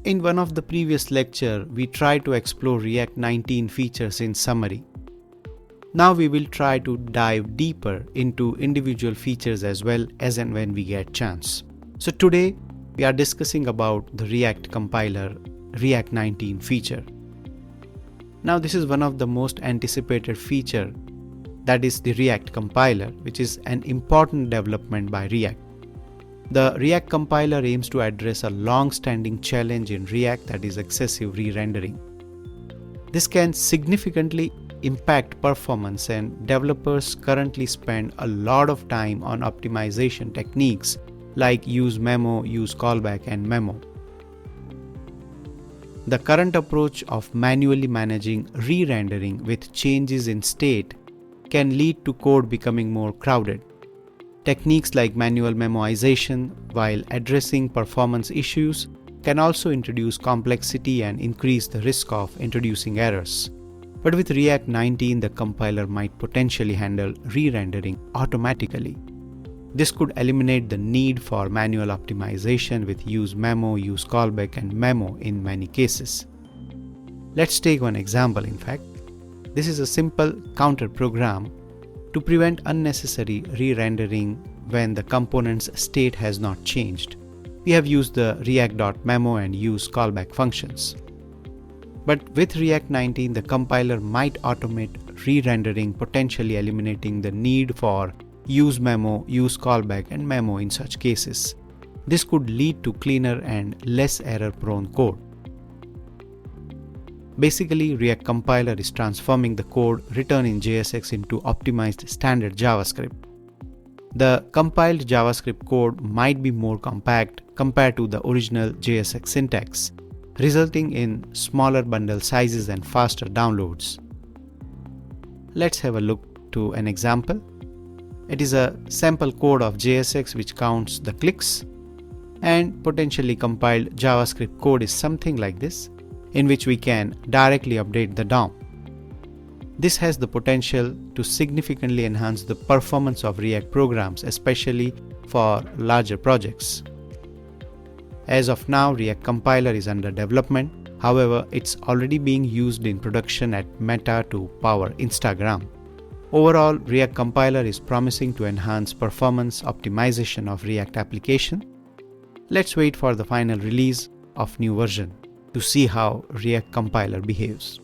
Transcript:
In one of the previous lecture, we tried to explore React-19 features in summary. Now we will try to dive deeper into individual features as well as and when we get chance. So today we are discussing about the React compiler React-19 feature. Now this is one of the most anticipated feature, that is the React compiler, which is an important development by React. The React compiler aims to address a long-standing challenge in React, that is excessive re-rendering. This can significantly impact performance, and developers currently spend a lot of time on optimization techniques like use memo, use callback, and memo. The current approach of manually managing re-rendering with changes in state can lead to code becoming more crowded. Techniques like manual memoization, while addressing performance issues, can also introduce complexity and increase the risk of introducing errors. But with React-19, the compiler might potentially handle re-rendering automatically. This could eliminate the need for manual optimization with use memo, use callback, and memo in many cases. Let's take one example. In fact, this is a simple counter program to prevent unnecessary re-rendering when the component's state has not changed. We have used the react.memo and use callback functions. But with React-19, the compiler might automate re-rendering, potentially eliminating the need for use memo, use callback, and memo in such cases. This could lead to cleaner and less error-prone code. Basically, React compiler is transforming the code written in JSX into optimized standard JavaScript. The compiled JavaScript code might be more compact compared to the original JSX syntax, resulting in smaller bundle sizes and faster downloads. Let's have a look to an example. It is a sample code of JSX which counts the clicks, and potentially compiled JavaScript code is something like this, in which we can directly update the DOM. This has the potential to significantly enhance the performance of React programs, especially for larger projects. As of now, React compiler is under development. However, it's already being used in production at Meta to power Instagram. Overall, React compiler is promising to enhance performance optimization of React application. Let's wait for the final release of new version to see how React compiler behaves.